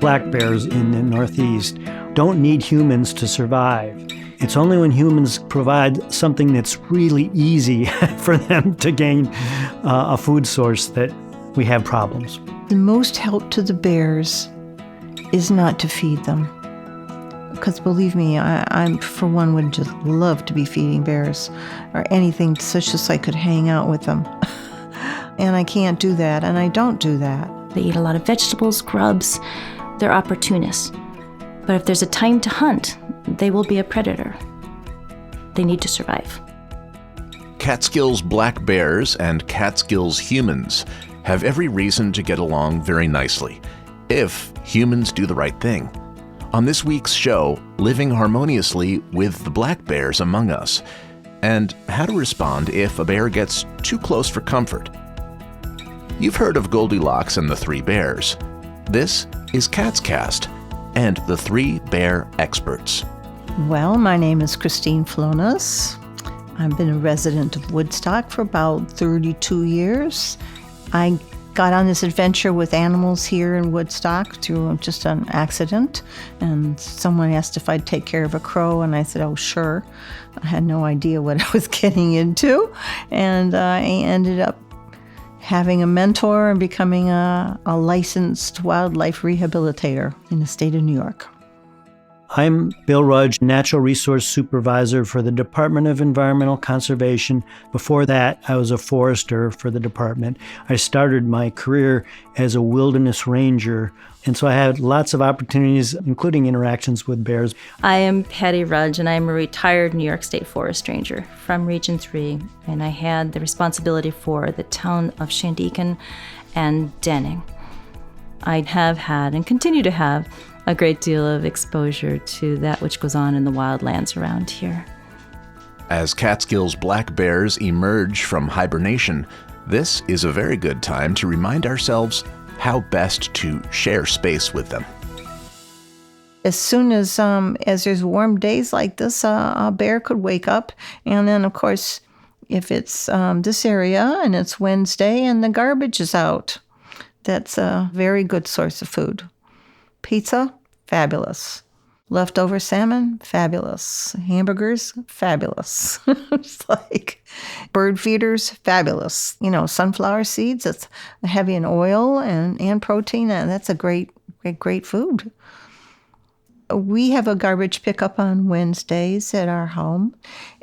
black bears in the Northeast don't need humans to survive. It's only when humans provide something that's really easy for them to gain a food source that we have problems. The most help to the bears is not to feed them. Because believe me, I for one would just love to be feeding bears or anything such as I could hang out with them. And I can't do that, and I don't do that. They eat a lot of vegetables, grubs. They're opportunists. But if there's a time to hunt, they will be a predator. They need to survive. Catskills black bears and Catskills humans have every reason to get along very nicely, if humans do the right thing. On this week's show, living harmoniously with the black bears among us, and how to respond if a bear gets too close for comfort. You've heard of Goldilocks and the Three Bears. This is Catscast and the Three Bear Experts. Well, my name is Kristine Flones. I've been a resident of Woodstock for about 32 years. I got on this adventure with animals here in Woodstock through just an accident, and someone asked if I'd take care of a crow, and I said, oh, sure. I had no idea what I was getting into, and I ended up having a mentor and becoming a licensed wildlife rehabilitator in the state of New York. I'm Bill Rudge, Natural Resource Supervisor for the Department of Environmental Conservation. Before that, I was a forester for the department. I started my career as a wilderness ranger, and so I had lots of opportunities, including interactions with bears. I am Patti Rudge, and I'm a retired New York State Forest Ranger from Region 3, and I had the responsibility for the town of Shandaken and Denning. I have had and continue to have a great deal of exposure to that which goes on in the wildlands around here. As Catskills black bears emerge from hibernation, this is a very good time to remind ourselves how best to share space with them. As soon as there's warm days like this, a bear could wake up, and then, of course, if it's this area and it's Wednesday and the garbage is out, that's a very good source of food. Pizza, fabulous. Leftover salmon, fabulous. Hamburgers, fabulous. It's like bird feeders, fabulous. You know, sunflower seeds, it's heavy in oil and protein, and that's a great food. We have a garbage pickup on Wednesdays at our home,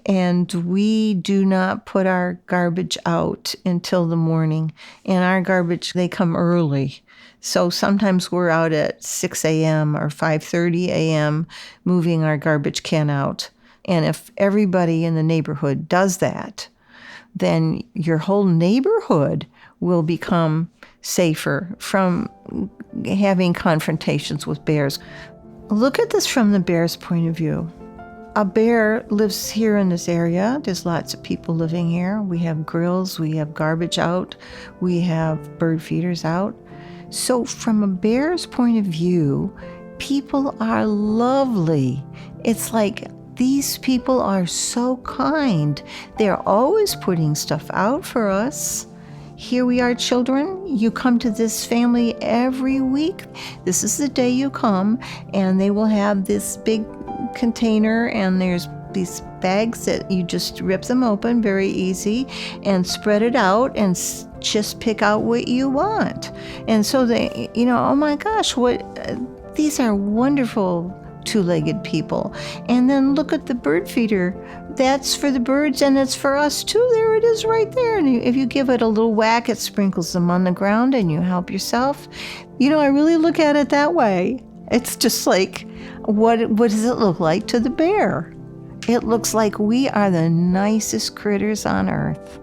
and we do not put our garbage out until the morning. And our garbage, they come early. So sometimes we're out at 6 a.m. or 5:30 a.m. moving our garbage can out. And if everybody in the neighborhood does that, then your whole neighborhood will become safer from having confrontations with bears. Look at this from the bear's point of view. A bear lives here in this area. There's lots of people living here. We have grills, we have garbage out, we have bird feeders out. So from a bear's point of view, people are lovely. It's like these people are so kind. They're always putting stuff out for us. Here we are, children. You come to this family every week. This is the day you come, and they will have this big container, and there's these bags that you just rip them open, very easy, and spread it out and just pick out what you want. And so they, oh my gosh, these are wonderful two-legged people. And then look at the bird feeder. That's for the birds, and it's for us too. There it is right there. And if you give it a little whack, it sprinkles them on the ground, and you help yourself. I really look at it that way. It's just like, what does it look like to the bear? It looks like we are the nicest critters on earth.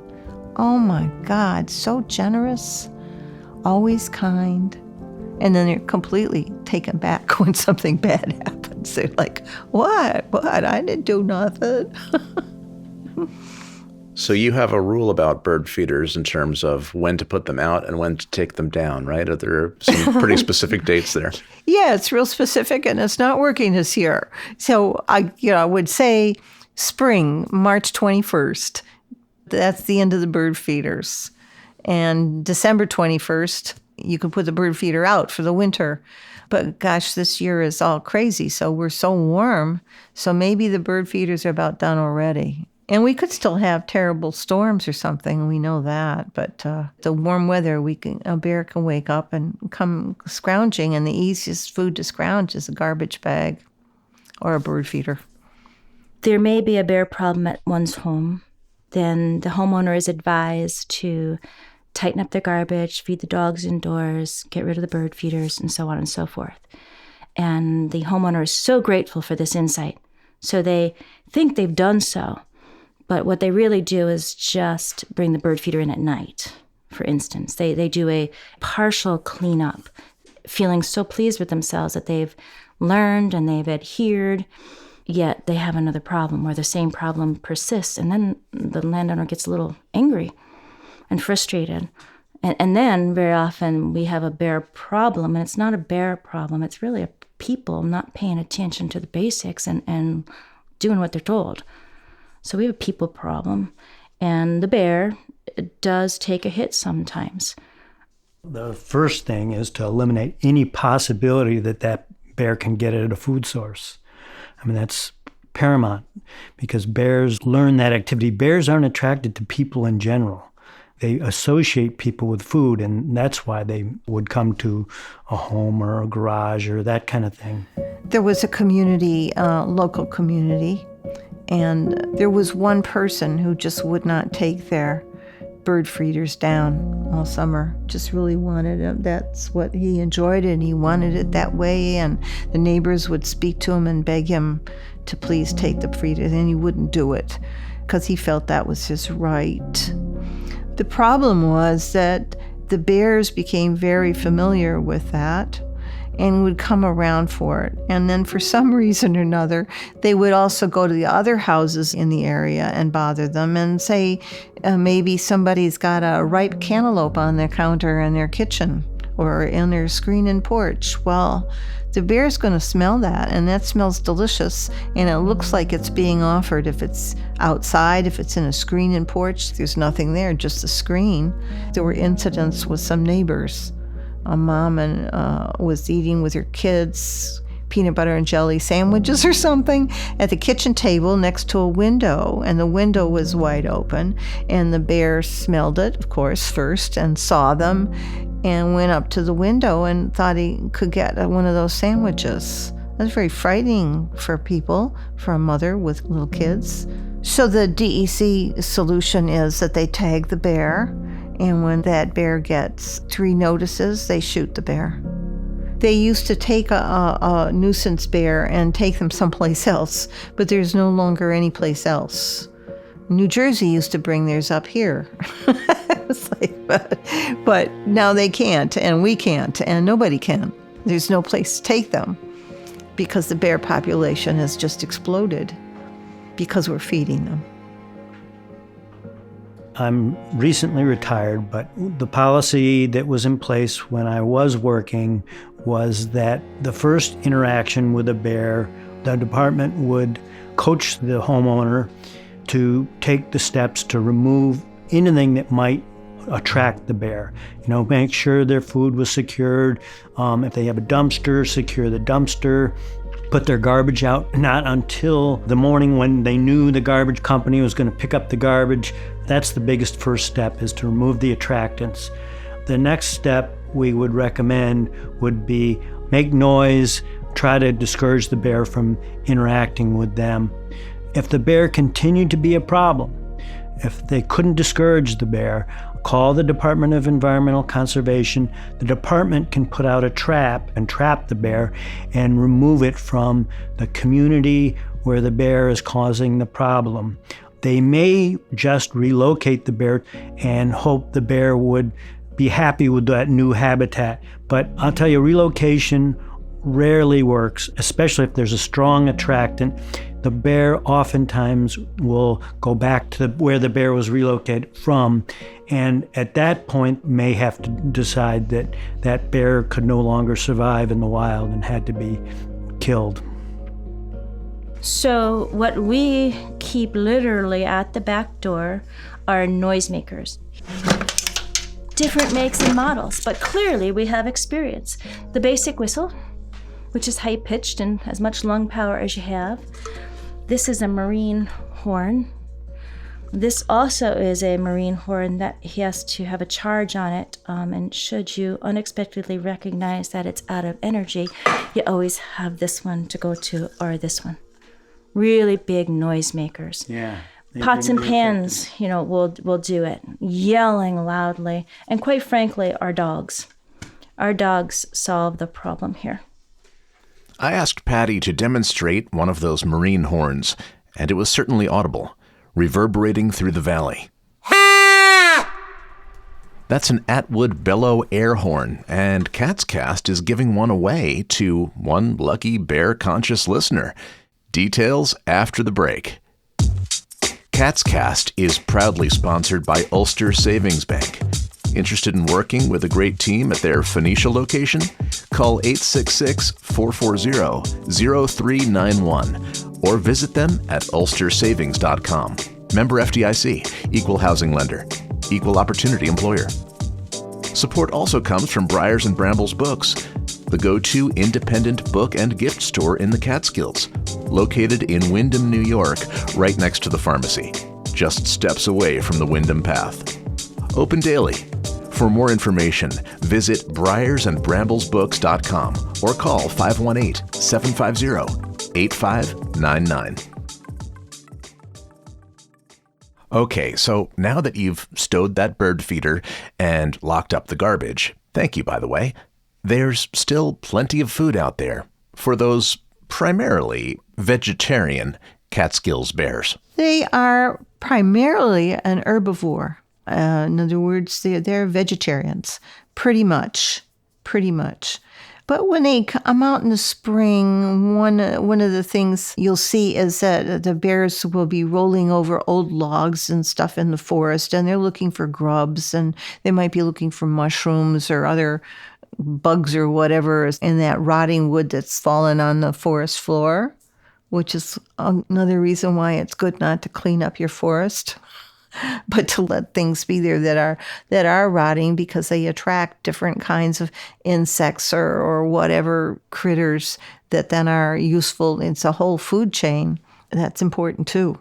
Oh my God, so generous, always kind. And then they're completely taken back when something bad happens. They're like, what? I didn't do nothing. So you have a rule about bird feeders in terms of when to put them out and when to take them down, right? Are there some pretty specific dates there? Yeah, it's real specific, and it's not working this year. So I would say spring, March 21st. That's the end of the bird feeders. And December 21st, you could put the bird feeder out for the winter. But gosh, this year is all crazy. So we're so warm. So maybe the bird feeders are about done already. And we could still have terrible storms or something. We know that. But the warm weather, a bear can wake up and come scrounging. And the easiest food to scrounge is a garbage bag or a bird feeder. There may be a bear problem at one's home. Then the homeowner is advised to tighten up their garbage, feed the dogs indoors, get rid of the bird feeders, and so on and so forth. And the homeowner is so grateful for this insight. So they think they've done so. But what they really do is just bring the bird feeder in at night, for instance. They do a partial cleanup, feeling so pleased with themselves that they've learned and they've adhered, yet they have another problem or the same problem persists. And then the landowner gets a little angry and frustrated. And then very often we have a bear problem, and it's not a bear problem. It's really a people not paying attention to the basics and doing what they're told. So we have a people problem, and the bear does take a hit sometimes. The first thing is to eliminate any possibility that that bear can get at a food source. I mean, that's paramount because bears learn that activity. Bears aren't attracted to people in general. They associate people with food, and that's why they would come to a home or a garage or that kind of thing. There was a community, local community, and there was one person who just would not take their bird feeders down all summer. Just really wanted it. That's what he enjoyed, and he wanted it that way. And the neighbors would speak to him and beg him to please take the feeders, and he wouldn't do it because he felt that was his right. The problem was that the bears became very familiar with that and would come around for it. And then for some reason or another, they would also go to the other houses in the area and bother them and say, maybe somebody's got a ripe cantaloupe on their counter in their kitchen or in their screen and porch. Well, the bear's going to smell that, and that smells delicious, and it looks like it's being offered. If it's outside, if it's in a screen and porch, there's nothing there, just a screen. There were incidents with some neighbors. A mom was eating with her kids peanut butter and jelly sandwiches or something at the kitchen table next to a window, and the window was wide open, and the bear smelled it, of course, first, and saw them, and went up to the window and thought he could get one of those sandwiches. That's very frightening for people, for a mother with little kids. So the DEC solution is that they tag the bear, and when that bear gets 3 notices, they shoot the bear. They used to take a nuisance bear and take them someplace else, but there's no longer any place else. New Jersey used to bring theirs up here. It's like, but now they can't, and we can't, and nobody can. There's no place to take them because the bear population has just exploded because we're feeding them. I'm recently retired, but the policy that was in place when I was working was that the first interaction with a bear, the department would coach the homeowner to take the steps to remove anything that might attract the bear. Make sure their food was secured. If they have a dumpster, secure the dumpster. Put their garbage out, not until the morning when they knew the garbage company was going to pick up the garbage. That's the biggest first step, is to remove the attractants. The next step we would recommend would be make noise, try to discourage the bear from interacting with them. If the bear continued to be a problem, if they couldn't discourage the bear, call the Department of Environmental Conservation. The department can put out a trap and trap the bear and remove it from the community where the bear is causing the problem. They may just relocate the bear and hope the bear would be happy with that new habitat. But I'll tell you, relocation rarely works, especially if there's a strong attractant. The bear oftentimes will go back to where the bear was relocated from, and at that point may have to decide that that bear could no longer survive in the wild and had to be killed. So what we keep literally at the back door are noisemakers. different makes and models, but clearly we have experience. The basic whistle, which is high-pitched and as much lung power as you have. This is a marine horn. This also is a marine horn that he has to have a charge on it, and should you unexpectedly recognize that it's out of energy, you always have this one to go to, or this one. Really big noisemakers. Yeah. Pots and pans, will do it, yelling loudly. And quite frankly, our dogs. Our dogs solve the problem here. I asked Patti to demonstrate one of those marine horns, and it was certainly audible, reverberating through the valley. That's an Atwood bellow air horn, and Catscast is giving one away to one lucky bear-conscious listener. Details after the break. Catscast is proudly sponsored by Ulster Savings Bank. Interested in working with a great team at their Phoenicia location? Call 866-440-0391 or visit them at ulstersavings.com. Member FDIC, Equal Housing Lender, Equal Opportunity Employer. Support also comes from Briars and Brambles Books, the go-to independent book and gift store in the Catskills, located in Windham, New York, right next to the pharmacy, just steps away from the Windham Path. Open daily. For more information, visit briarsandbramblesbooks.com or call 518-750-8599. Okay, so now that you've stowed that bird feeder and locked up the garbage, thank you, by the way, there's still plenty of food out there for those primarily vegetarian Catskills bears. They are primarily an herbivore. In other words, they're vegetarians, pretty much. But when they come out in the spring, one of the things you'll see is that the bears will be rolling over old logs and stuff in the forest, and they're looking for grubs, and they might be looking for mushrooms or other bugs or whatever in that rotting wood that's fallen on the forest floor, which is another reason why it's good not to clean up your forest, but to let things be there that are rotting, because they attract different kinds of insects or whatever critters that then are useful. It's a whole food chain. That's important too.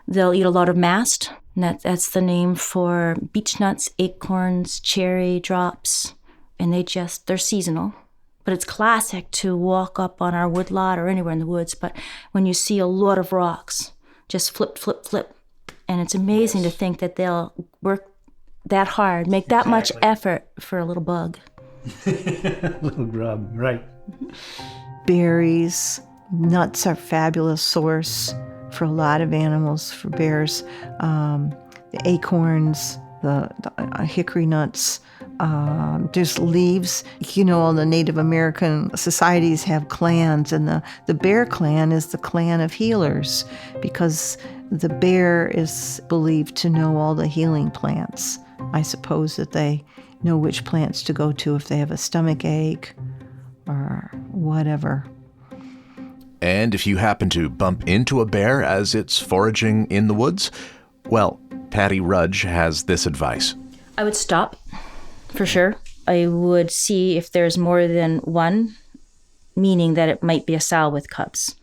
They'll eat a lot of mast, and that's the name for beech nuts, acorns, cherry drops, and they're seasonal. But it's classic to walk up on our woodlot or anywhere in the woods, but when you see a lot of rocks, just flip, and it's amazing to think that they'll work that hard, make that much effort for a little bug. Little grub, right. Berries, nuts are a fabulous source for a lot of animals, for bears. The acorns, the hickory nuts, there's leaves. All the Native American societies have clans, and the bear clan is the clan of healers, because the bear is believed to know all the healing plants. I suppose that they know which plants to go to if they have a stomach ache or whatever. And if you happen to bump into a bear as it's foraging in the woods, well, Patti Rudge has this advice. I would stop, for sure. I would see if there's more than one, meaning that it might be a sow with cubs.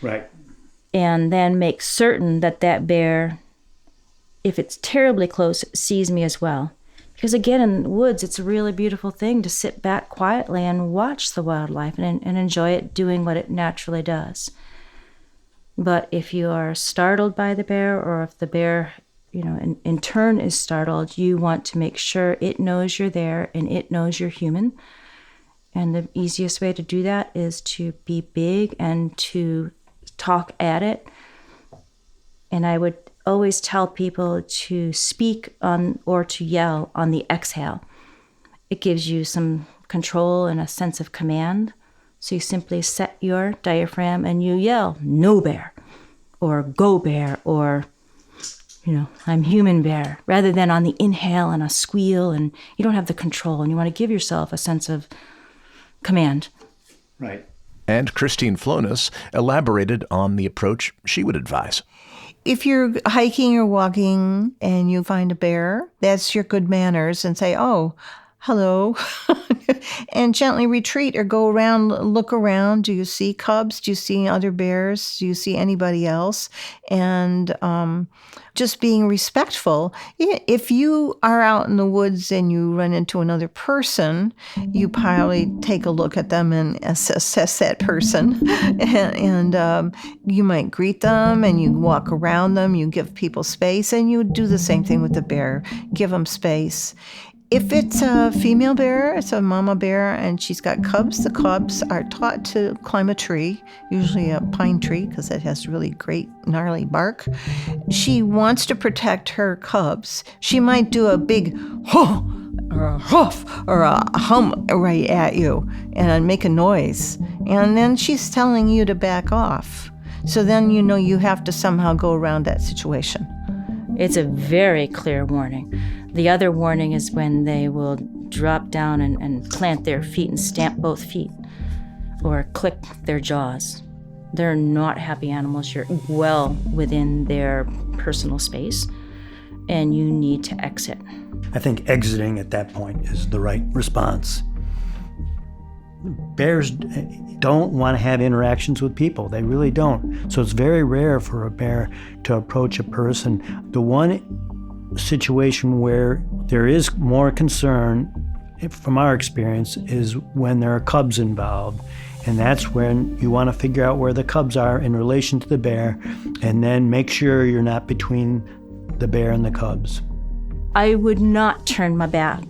Right. And then make certain that bear, if it's terribly close, sees me as well. Because again, in the woods, it's a really beautiful thing to sit back quietly and watch the wildlife and enjoy it doing what it naturally does. But if you are startled by the bear, or if the bear, in turn is startled, you want to make sure it knows you're there and it knows you're human. And the easiest way to do that is to be big and to talk at it. And I would always tell people to speak on or to yell on the exhale. It gives you some control and a sense of command. So you simply set your diaphragm and you yell, "No bear," or "Go bear," or "I'm human bear," rather than on the inhale and a squeal, and you don't have the control, and you want to give yourself a sense of command. Right. And Kristine Flones elaborated on the approach she would advise. If you're hiking or walking and you find a bear, that's your good manners, and say, oh, hello, and gently retreat or go around, look around. Do you see cubs? Do you see other bears? Do you see anybody else? And just being respectful. If you are out in the woods and you run into another person, you probably take a look at them and assess that person. and you might greet them and you walk around them, you give people space, and you do the same thing with the bear. Give them space. If it's a female bear, it's a mama bear, and she's got cubs, the cubs are taught to climb a tree, usually a pine tree because it has really great gnarly bark. She wants to protect her cubs. She might do a big ho or a hoof or a hum right at you and make a noise. And then she's telling you to back off. So then you know you have to somehow go around that situation. It's a very clear warning. The other warning is when they will drop down and plant their feet and stamp both feet or click their jaws. They're not happy animals. You're well within their personal space, and you need to exit. I think exiting at that point is the right response. Bears don't want to have interactions with people. They really don't. So it's very rare for a bear to approach a person. The one situation where there is more concern, from our experience, is when there are cubs involved. And that's when you want to figure out where the cubs are in relation to the bear, and then make sure you're not between the bear and the cubs. I would not turn my back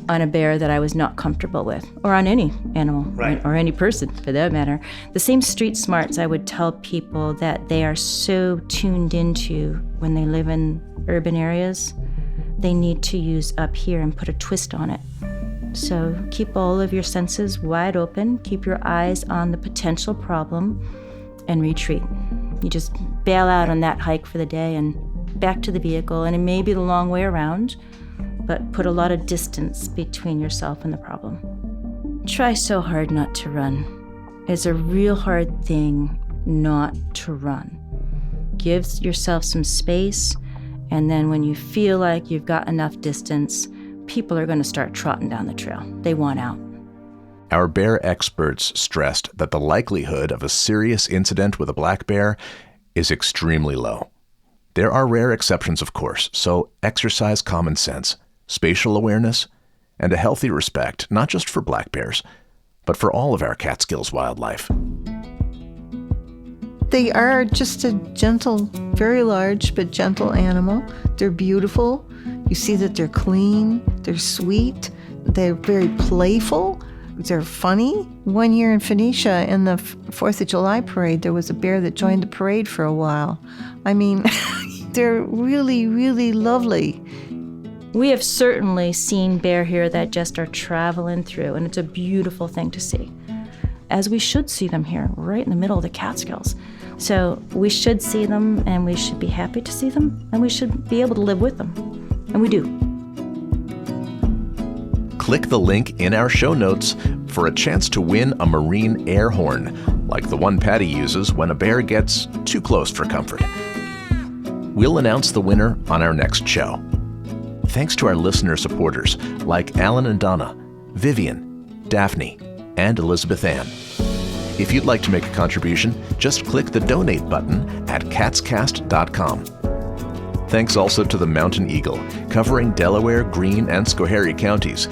on a bear that I was not comfortable with, or on any animal, right, or any person for that matter. The same street smarts I would tell people that they are so tuned into when they live in urban areas, they need to use up here and put a twist on it. So keep all of your senses wide open, keep your eyes on the potential problem, and retreat. You just bail out on that hike for the day and back to the vehicle, and it may be the long way around, but put a lot of distance between yourself and the problem. Try so hard not to run. It's a real hard thing not to run. Give yourself some space, and then when you feel like you've got enough distance, people are going to start trotting down the trail. They want out. Our bear experts stressed that the likelihood of a serious incident with a black bear is extremely low. There are rare exceptions, of course, so exercise common sense, spatial awareness, and a healthy respect, not just for black bears, but for all of our Catskills wildlife. They are just a gentle, very large but gentle animal. They're beautiful. You see that they're clean, they're sweet, they're very playful, they're funny. One year in Phoenicia, in the 4th of July parade, there was a bear that joined the parade for a while. I mean, they're really, really lovely. We have certainly seen bear here that just are traveling through, and it's a beautiful thing to see, as we should see them here, right in the middle of the Catskills. So we should see them, and we should be happy to see them, and we should be able to live with them. And we do. Click the link in our show notes for a chance to win a marine air horn, like the one Patti uses when a bear gets too close for comfort. We'll announce the winner on our next show. Thanks to our listener supporters like Alan and Donna, Vivian, Daphne, and Elizabeth Ann. If you'd like to make a contribution, just click the donate button at catscast.com. Thanks also to the Mountain Eagle, covering Delaware, Greene, and Schoharie counties,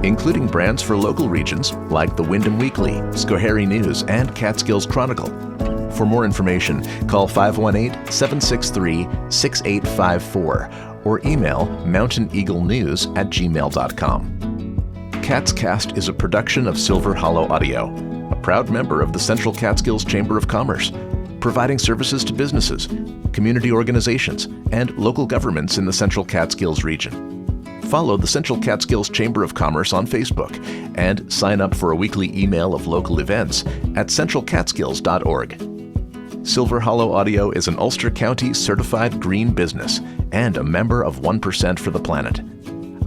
including brands for local regions like the Windham Weekly, Schoharie News, and Catskills Chronicle. For more information, call 518-763-6854 or email mountaineaglenews@gmail.com. Catscast is a production of Silver Hollow Audio, a proud member of the Central Catskills Chamber of Commerce, providing services to businesses, community organizations, and local governments in the Central Catskills region. Follow the Central Catskills Chamber of Commerce on Facebook and sign up for a weekly email of local events at centralcatskills.org. Silver Hollow Audio is an Ulster County certified green business and a member of 1% for the Planet.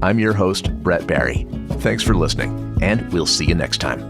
I'm your host, Brett Barry. Thanks for listening, and we'll see you next time.